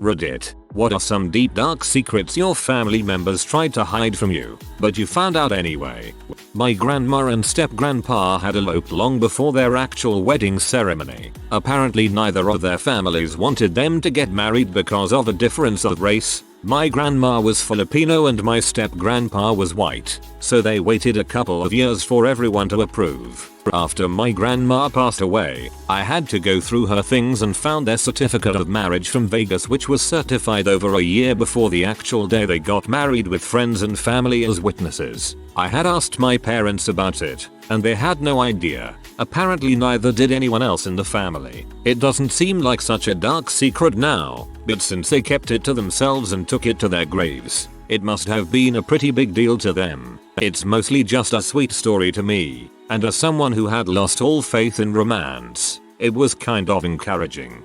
Reddit, what are some deep dark secrets your family members tried to hide from you, but you found out anyway? My grandma and step-grandpa had eloped long before their actual wedding ceremony. Apparently neither of their families wanted them to get married because of a difference of race. My grandma was Filipino and my step-grandpa was white, so they waited a couple of years for everyone to approve. After my grandma passed away, I had to go through her things and found their certificate of marriage from Vegas, which was certified over a year before the actual day they got married with friends and family as witnesses. I had asked my parents about it, and they had no idea. Apparently neither did anyone else in the family. It doesn't seem like such a dark secret now, but since they kept it to themselves and took it to their graves, it must have been a pretty big deal to them. It's mostly just a sweet story to me, and as someone who had lost all faith in romance, it was kind of encouraging.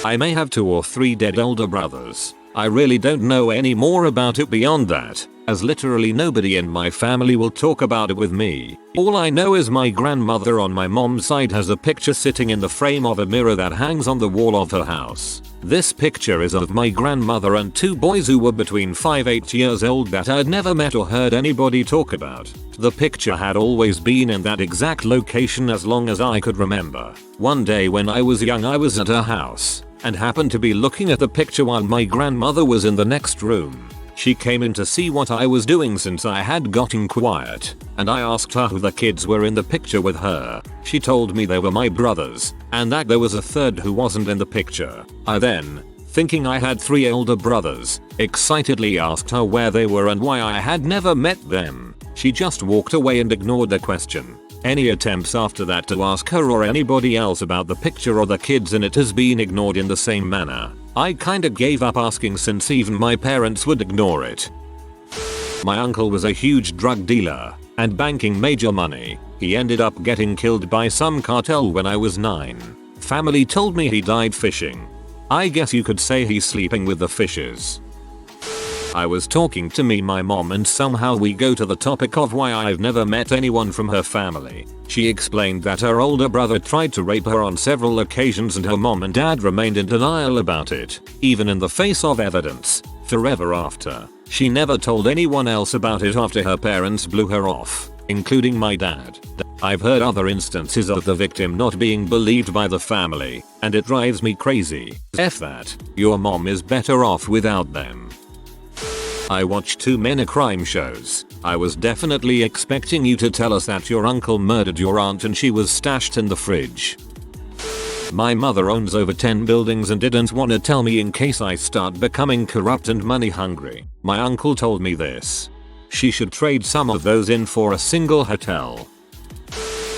I may have 2 or 3 dead older brothers. I really don't know any more about it beyond that, as literally nobody in my family will talk about it with me. All I know is my grandmother on my mom's side has a picture sitting in the frame of a mirror that hangs on the wall of her house. This picture is of my grandmother and 2 boys who were between 5-8 years old that I'd never met or heard anybody talk about. The picture had always been in that exact location as long as I could remember. One day when I was young, I was at her house and happened to be looking at the picture while my grandmother was in the next room. She came in to see what I was doing since I had gotten quiet, and I asked her who the kids were in the picture with her. She told me they were my brothers, and that there was a third who wasn't in the picture. I then, thinking I had 3 older brothers, excitedly asked her where they were and why I had never met them. She just walked away and ignored the question. Any attempts after that to ask her or anybody else about the picture or the kids in it has been ignored in the same manner. I kinda gave up asking since even my parents would ignore it. My uncle was a huge drug dealer and banking major money. He ended up getting killed by some cartel when I was 9. Family told me he died fishing. I guess you could say he's sleeping with the fishes. I was talking to my mom and somehow we go to the topic of why I've never met anyone from her family. She explained that her older brother tried to rape her on several occasions and her mom and dad remained in denial about it, even in the face of evidence, forever after. She never told anyone else about it after her parents blew her off, including my dad. I've heard other instances of the victim not being believed by the family, and it drives me crazy. F that. Your mom is better off without them. I watch too many crime shows. I was definitely expecting you to tell us that your uncle murdered your aunt and she was stashed in the fridge. My mother owns over 10 buildings and didn't want to tell me in case I start becoming corrupt and money hungry. My uncle told me this. She should trade some of those in for a single hotel.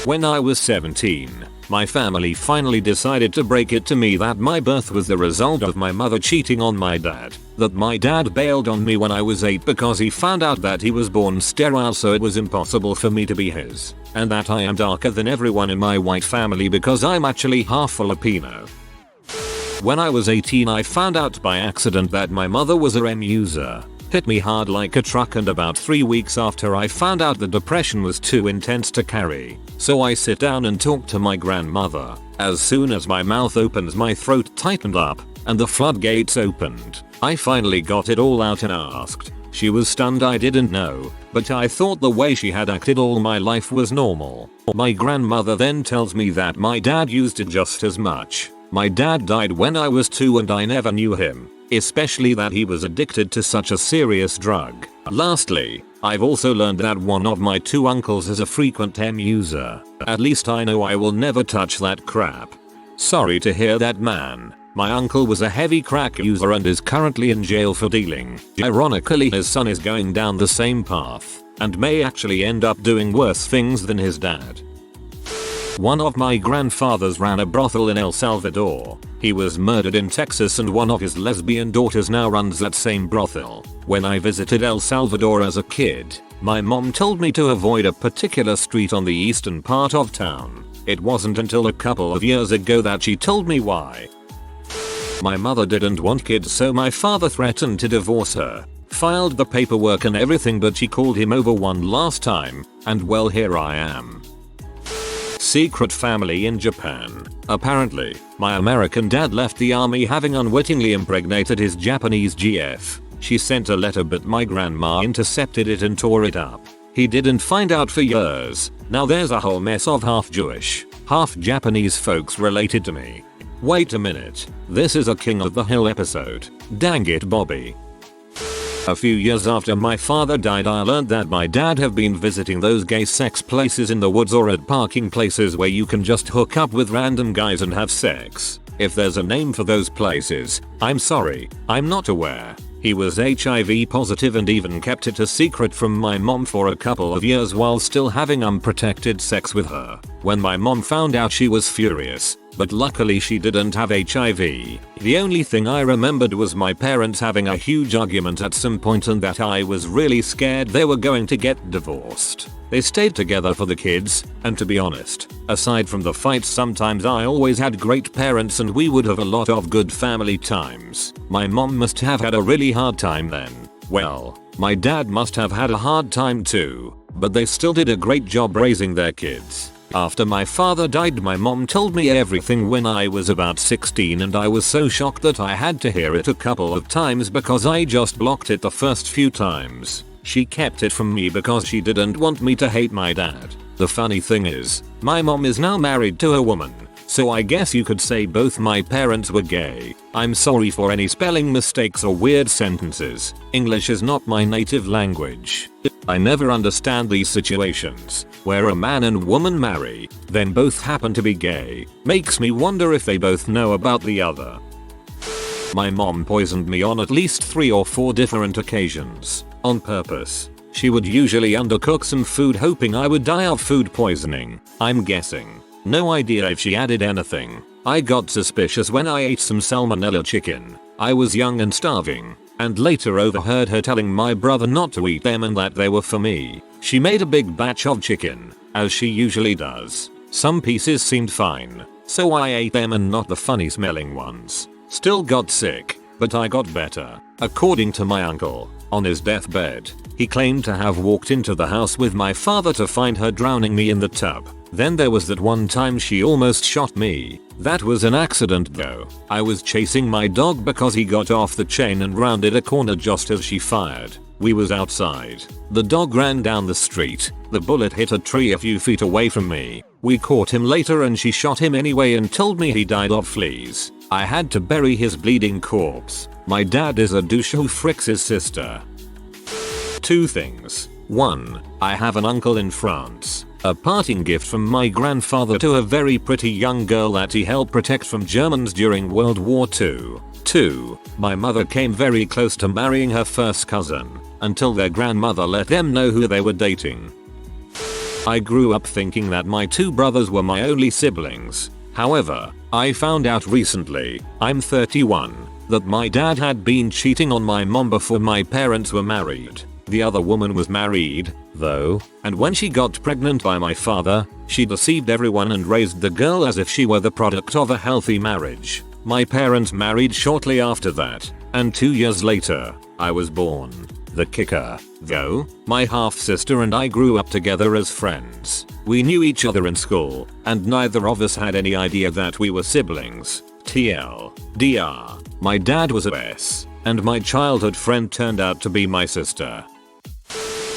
When I was 17, my family finally decided to break it to me that my birth was the result of my mother cheating on my dad, that my dad bailed on me when I was 8 because he found out that he was born sterile so it was impossible for me to be his, and that I am darker than everyone in my white family because I'm actually half Filipino. When I was 18 I found out by accident that my mother was a REM user. Hit me hard like a truck and about 3 weeks after I found out the depression was too intense to carry. So I sit down and talk to my grandmother. As soon as my mouth opens my throat tightened up and the floodgates opened. I finally got it all out and asked. She was stunned. I didn't know, but I thought the way she had acted all my life was normal. My grandmother then tells me that my dad used it just as much. My dad died when I was 2 and I never knew him. Especially that he was addicted to such a serious drug. Lastly, I've also learned that one of my 2 uncles is a frequent M user. At least I know I will never touch that crap. Sorry to hear that, man. My uncle was a heavy crack user and is currently in jail for dealing. Ironically, his son is going down the same path and may actually end up doing worse things than his dad. One of my grandfathers ran a brothel in El Salvador. He was murdered in Texas and one of his lesbian daughters now runs that same brothel. When I visited El Salvador as a kid, my mom told me to avoid a particular street on the eastern part of town. It wasn't until a couple of years ago that she told me why. My mother didn't want kids so my father threatened to divorce her. Filed the paperwork and everything but she called him over one last time, and well here I am. Secret family in Japan. Apparently, my American dad left the army having unwittingly impregnated his Japanese GF. She sent a letter but my grandma intercepted it and tore it up. He didn't find out for years. Now there's a whole mess of half Jewish, half Japanese folks related to me. Wait a minute. This is a King of the Hill episode. Dang it, Bobby. A few years after my father died, I learned that my dad have been visiting those gay sex places in the woods or at parking places where you can just hook up with random guys and have sex. If there's a name for those places, I'm sorry, I'm not aware. He was HIV positive and even kept it a secret from my mom for a couple of years while still having unprotected sex with her. When my mom found out, she was furious, but luckily she didn't have HIV. The only thing I remembered was my parents having a huge argument at some point and that I was really scared they were going to get divorced. They stayed together for the kids, and to be honest, aside from the fights, sometimes I always had great parents and we would have a lot of good family times. My mom must have had a really hard time then. Well, my dad must have had a hard time too, but they still did a great job raising their kids. After my father died, my mom told me everything when I was about 16 and I was so shocked that I had to hear it a couple of times because I just blocked it the first few times. She kept it from me because she didn't want me to hate my dad. The funny thing is, my mom is now married to a woman, so I guess you could say both my parents were gay. I'm sorry for any spelling mistakes or weird sentences. English is not my native language. I never understand these situations where a man and woman marry, then both happen to be gay. Makes me wonder if they both know about the other. My mom poisoned me on at least 3 or 4 different occasions, on purpose. She would usually undercook some food hoping I would die of food poisoning, I'm guessing. No idea if she added anything. I got suspicious when I ate some salmonella chicken. I was young and starving, and later overheard her telling my brother not to eat them and that they were for me. She made a big batch of chicken, as she usually does. Some pieces seemed fine, so I ate them and not the funny smelling ones. Still got sick, but I got better. According to my uncle, on his deathbed, he claimed to have walked into the house with my father to find her drowning me in the tub. Then there was that one time she almost shot me. That was an accident though. I was chasing my dog because he got off the chain and rounded a corner just as she fired. We was outside. The dog ran down the street. The bullet hit a tree a few feet away from me. We caught him later and she shot him anyway and told me he died of fleas. I had to bury his bleeding corpse. My dad is a douche who fricks his sister. 2 things. 1. I have an uncle in France. A parting gift from my grandfather to a very pretty young girl that he helped protect from Germans during World War II. 2. My mother came very close to marrying her first cousin, until their grandmother let them know who they were dating. I grew up thinking that my 2 brothers were my only siblings. However, I found out recently, I'm 31, that my dad had been cheating on my mom before my parents were married. The other woman was married, though, and when she got pregnant by my father, she deceived everyone and raised the girl as if she were the product of a healthy marriage. My parents married shortly after that, and 2 years later, I was born. The kicker, though, my half-sister and I grew up together as friends. We knew each other in school, and neither of us had any idea that we were siblings. TLDR, my dad was a S, and my childhood friend turned out to be my sister.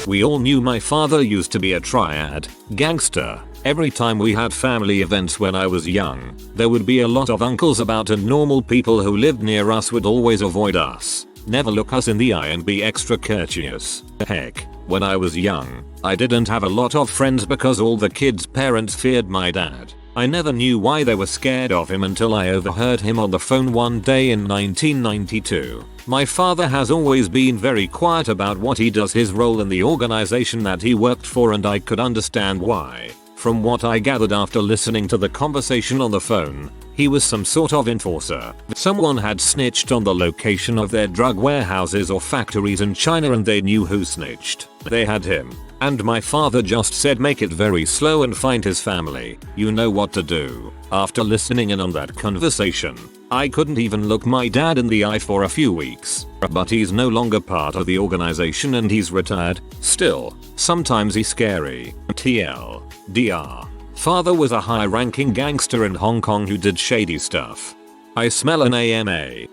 We all knew my father used to be a triad gangster. Every time we had family events when I was young, there would be a lot of uncles about and normal people who lived near us would always avoid us, never look us in the eye and be extra courteous. Heck, when I was young, I didn't have a lot of friends because all the kids' parents feared my dad. I never knew why they were scared of him until I overheard him on the phone one day in 1992. My father has always been very quiet about what he does, his role in the organization that he worked for, and I could understand why. From what I gathered after listening to the conversation on the phone, he was some sort of enforcer. Someone had snitched on the location of their drug warehouses or factories in China and they knew who snitched. They had him. And my father just said make it very slow and find his family. You know what to do. After listening in on that conversation, I couldn't even look my dad in the eye for a few weeks. But he's no longer part of the organization and he's retired. Still, sometimes he's scary. TLDR. Father was a high-ranking gangster in Hong Kong who did shady stuff. I smell an AMA.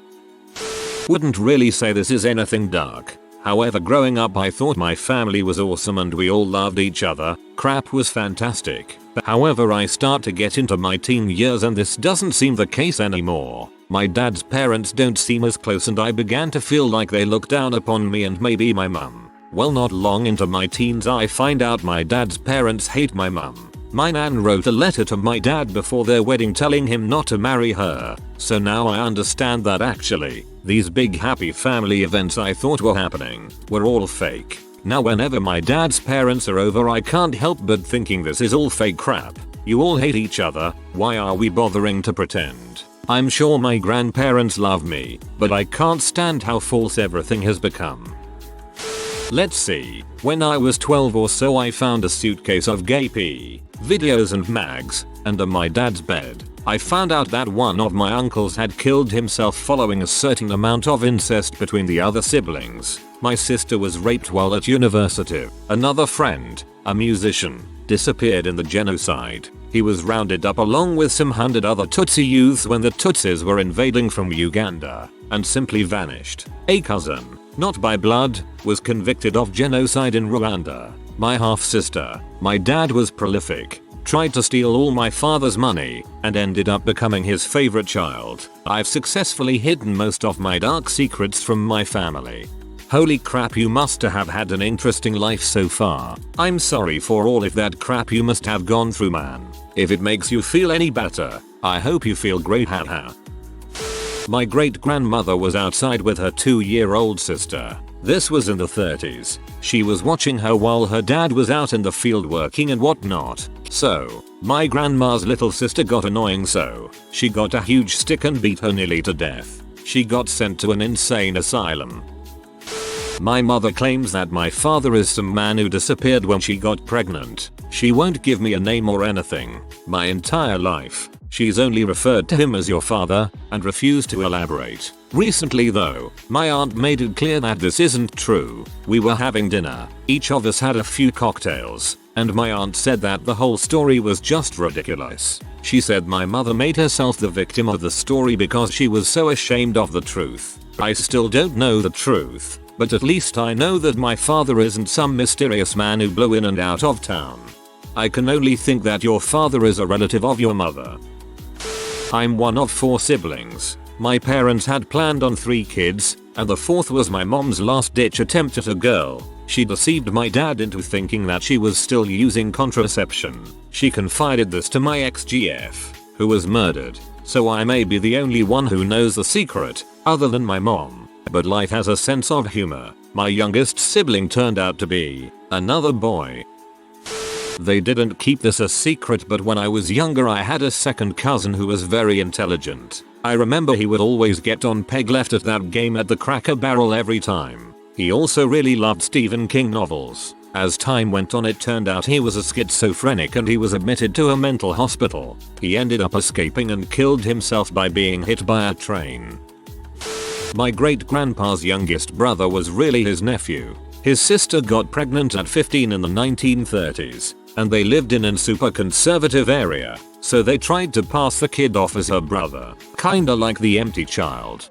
Wouldn't really say this is anything dark. However, growing up I thought my family was awesome and we all loved each other. Crap was fantastic. However, I start to get into my teen years and this doesn't seem the case anymore. My dad's parents don't seem as close and I began to feel like they look down upon me and maybe my mum. Well, not long into my teens I find out my dad's parents hate my mum. My nan wrote a letter to my dad before their wedding telling him not to marry her. So now I understand that actually, these big happy family events I thought were happening were all fake. Now whenever my dad's parents are over I can't help but thinking this is all fake crap. You all hate each other, why are we bothering to pretend? I'm sure my grandparents love me, but I can't stand how false everything has become. Let's see, when I was 12 or so I found a suitcase of gay pee, videos and mags, under my dad's bed. I found out that one of my uncles had killed himself following a certain amount of incest between the other siblings. My sister was raped while at university. Another friend, a musician, disappeared in the genocide. He was rounded up along with some 100 other Tutsi youths when the Tutsis were invading from Uganda, and simply vanished. A cousin, not by blood, was convicted of genocide in Rwanda. My half-sister, my dad was prolific, tried to steal all my father's money, and ended up becoming his favorite child. I've successfully hidden most of my dark secrets from my family. Holy crap, you must have had an interesting life so far. I'm sorry for all of that crap you must have gone through, man. If it makes you feel any better, I hope you feel great, haha. My great grandmother was outside with her 2-year-old sister. This was in the 30s. She was watching her while her dad was out in the field working and whatnot. So, my grandma's little sister got annoying, so she got a huge stick and beat her nearly to death. She got sent to an insane asylum. My mother claims that my father is some man who disappeared when she got pregnant. She won't give me a name or anything. My entire life, she's only referred to him as your father and refused to elaborate. Recently though, my aunt made it clear that this isn't true. We were having dinner, each of us had a few cocktails, and my aunt said that the whole story was just ridiculous. She said my mother made herself the victim of the story because she was so ashamed of the truth. I still don't know the truth, but at least I know that my father isn't some mysterious man who blew in and out of town. I can only think that your father is a relative of your mother. I'm one of 4 siblings. My parents had planned on 3 kids, and the 4th was my mom's last-ditch attempt at a girl. She deceived my dad into thinking that she was still using contraception. She confided this to my ex-GF, who was murdered. So I may be the only one who knows the secret, other than my mom. But life has a sense of humor. My youngest sibling turned out to be another boy. They didn't keep this a secret, but when I was younger I had a second cousin who was very intelligent. I remember he would always get on peg left at that game at the Cracker Barrel every time. He also really loved Stephen King novels. As time went on it turned out he was a schizophrenic and he was admitted to a mental hospital. He ended up escaping and killed himself by being hit by a train. My great-grandpa's youngest brother was really his nephew. His sister got pregnant at 15 in the 1930s, and they lived in a super conservative area, so they tried to pass the kid off as her brother, kinda like the empty child.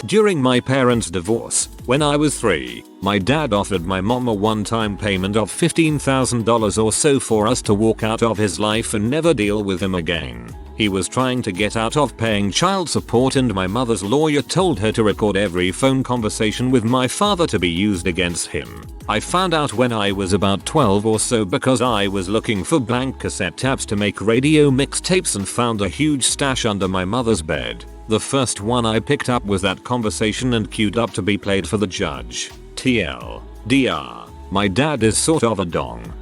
During my parents' divorce, when I was 3, my dad offered my mom a one-time payment of $15,000 or so for us to walk out of his life and never deal with him again. He was trying to get out of paying child support, and my mother's lawyer told her to record every phone conversation with my father to be used against him. I found out when I was about 12 or so because I was looking for blank cassette tapes to make radio mixtapes and found a huge stash under my mother's bed. The first one I picked up was that conversation and queued up to be played for the judge. TLDR, my dad is sort of a dong.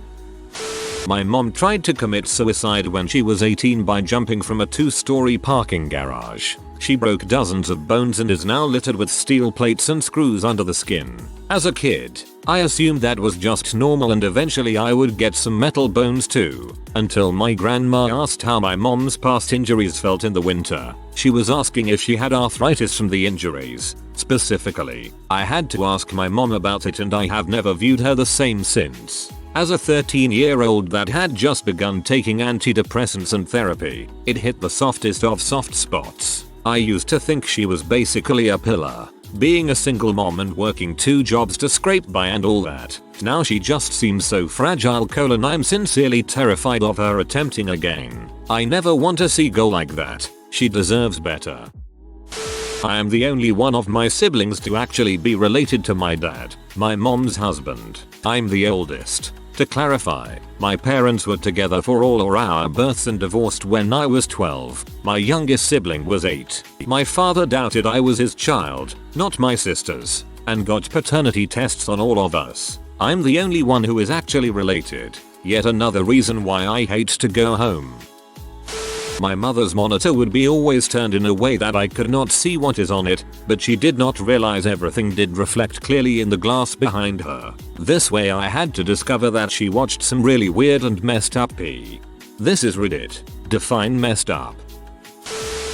My mom tried to commit suicide when she was 18 by jumping from a 2-story parking garage. She broke dozens of bones and is now littered with steel plates and screws under the skin. As a kid, I assumed that was just normal and eventually I would get some metal bones too, until my grandma asked how my mom's past injuries felt in the winter. She was asking if she had arthritis from the injuries. Specifically, I had to ask my mom about it and I have never viewed her the same since. As a 13-year-old that had just begun taking antidepressants and therapy, it hit the softest of soft spots. I used to think she was basically a pillar, being a single mom and working 2 jobs to scrape by and all that. Now she just seems so fragile. I'm sincerely terrified of her attempting again. I never want to see go like that. She deserves better. I am the only one of my siblings to actually be related to my dad, my mom's husband. I'm the oldest. To clarify, my parents were together for all of our births and divorced when I was 12. My youngest sibling was 8. My father doubted I was his child, not my sister's, and got paternity tests on all of us. I'm the only one who is actually related. Yet another reason why I hate to go home. My mother's monitor would be always turned in a way that I could not see what is on it, but she did not realize everything did reflect clearly in the glass behind her. This way I had to discover that she watched some really weird and messed up pee. This is Reddit. Define messed up.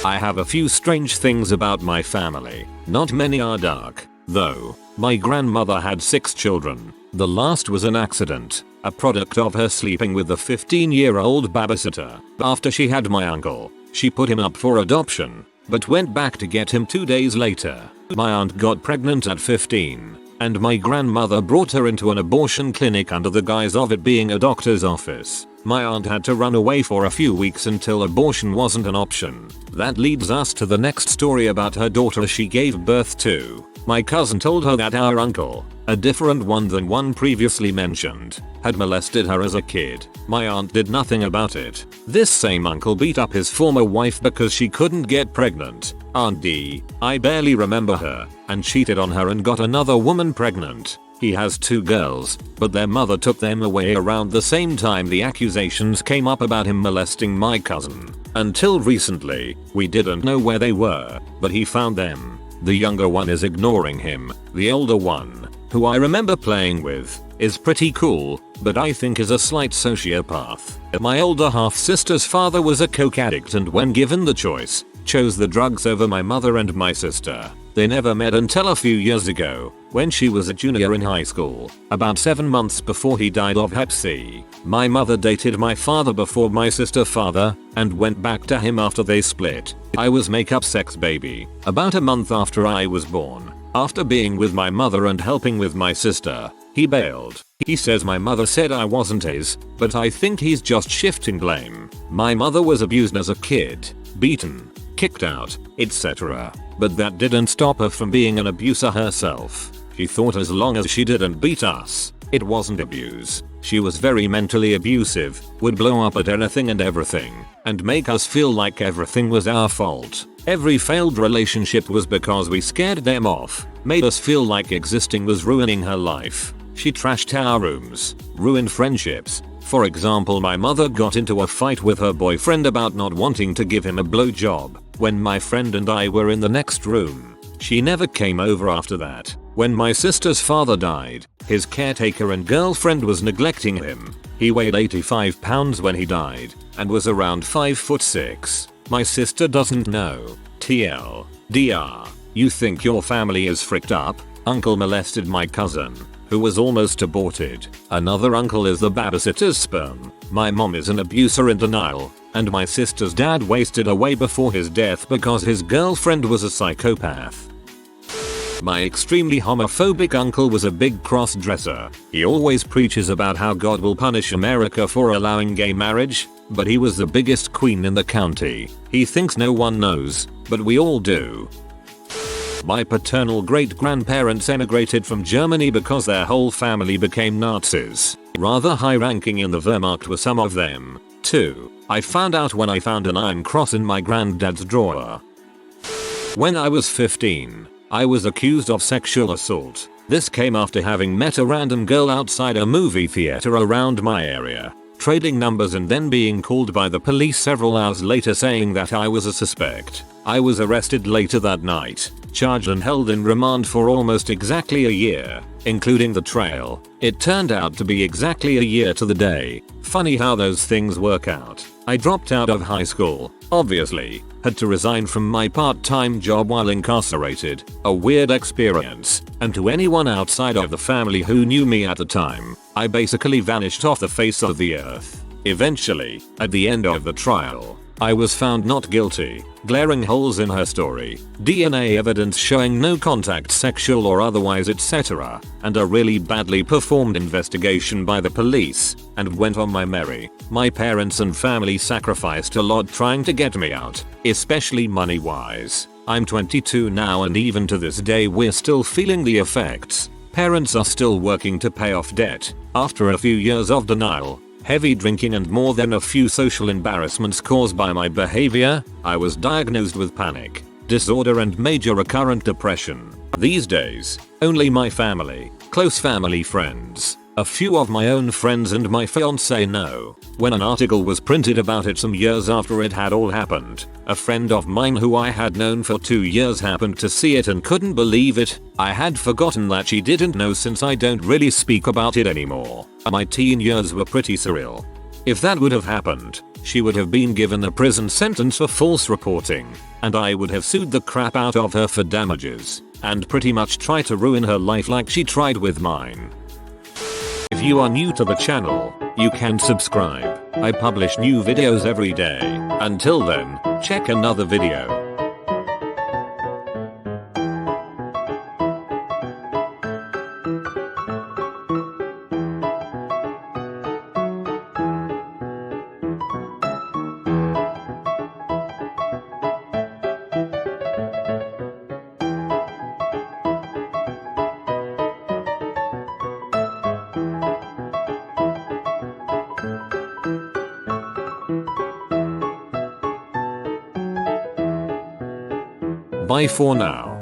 I have a few strange things about my family. Not many are dark, though. My grandmother had 6 children. The last was an accident, a product of her sleeping with a 15-year-old babysitter. After she had my uncle, she put him up for adoption, but went back to get him 2 days later. My aunt got pregnant at 15, and my grandmother brought her into an abortion clinic under the guise of it being a doctor's office. My aunt had to run away for a few weeks until abortion wasn't an option. That leads us to the next story about her daughter she gave birth to. My cousin told her that our uncle, a different one than one previously mentioned, had molested her as a kid. My aunt did nothing about it. This same uncle beat up his former wife because she couldn't get pregnant. Aunt D, I barely remember her, and cheated on her and got another woman pregnant. He has 2 girls, but their mother took them away around the same time the accusations came up about him molesting my cousin. Until recently, we didn't know where they were, but he found them. The younger one is ignoring him. The older one, who I remember playing with, is pretty cool, but I think is a slight sociopath. My older half-sister's father was a coke addict and when given the choice, chose the drugs over my mother and my sister. They never met until a few years ago, when she was a junior in high school, about 7 months before he died of Hep C. My mother dated my father before my sister's father, and went back to him after they split. I was makeup sex baby, about a month after I was born. After being with my mother and helping with my sister, he bailed. He says my mother said I wasn't his, but I think he's just shifting blame. My mother was abused as a kid, beaten, kicked out, etc. But that didn't stop her from being an abuser herself. She thought as long as she didn't beat us, it wasn't abuse. She was very mentally abusive, would blow up at anything and everything, and make us feel like everything was our fault. Every failed relationship was because we scared them off, made us feel like existing was ruining her life. She trashed our rooms, ruined friendships. For example, my mother got into a fight with her boyfriend about not wanting to give him a blowjob when my friend and I were in the next room. She never came over after that. When my sister's father died, his caretaker and girlfriend was neglecting him. He weighed 85 pounds when he died and was around 5'6". My sister doesn't know. TL. DR. You think your family is fricked up? Uncle molested my cousin, who was almost aborted. Another uncle is the babysitter's sperm. My mom is an abuser in denial, and my sister's dad wasted away before his death because his girlfriend was a psychopath. My extremely homophobic uncle was a big cross-dresser. He always preaches about how God will punish America for allowing gay marriage, but he was the biggest queen in the county. He thinks no one knows, but we all do. My paternal great-grandparents emigrated from Germany because their whole family became Nazis. Rather high-ranking in the Wehrmacht were some of them, too. I found out when I found an iron cross in my granddad's drawer. When I was 15, I was accused of sexual assault. This came after having met a random girl outside a movie theater around my area, trading numbers and then being called by the police several hours later saying that I was a suspect. I was arrested later that night, charged and held in remand for almost exactly a year, including the trial. It turned out to be exactly a year to the day. Funny how those things work out. I dropped out of high school, obviously, had to resign from my part-time job while incarcerated, a weird experience, and to anyone outside of the family who knew me at the time, I basically vanished off the face of the earth. Eventually, at the end of the trial, I was found not guilty, glaring holes in her story, DNA evidence showing no contact, sexual or otherwise, etc., and a really badly performed investigation by the police, and went on my merry. My parents and family sacrificed a lot trying to get me out, especially money wise. I'm 22 now and even to this day we're still feeling the effects. Parents are still working to pay off debt, after a few years of denial, heavy drinking and more than a few social embarrassments caused by my behavior. I was diagnosed with panic disorder and major recurrent depression. These days, only my family, close family friends, a few of my own friends and my fiancé know. When an article was printed about it some years after it had all happened, a friend of mine who I had known for 2 years happened to see it and couldn't believe it. I had forgotten that she didn't know since I don't really speak about it anymore. My teen years were pretty surreal. If that would have happened, she would have been given a prison sentence for false reporting, and I would have sued the crap out of her for damages, and pretty much try to ruin her life like she tried with mine. If you are new to the channel, you can subscribe. I publish new videos every day. Until then, check another video. Bye for now.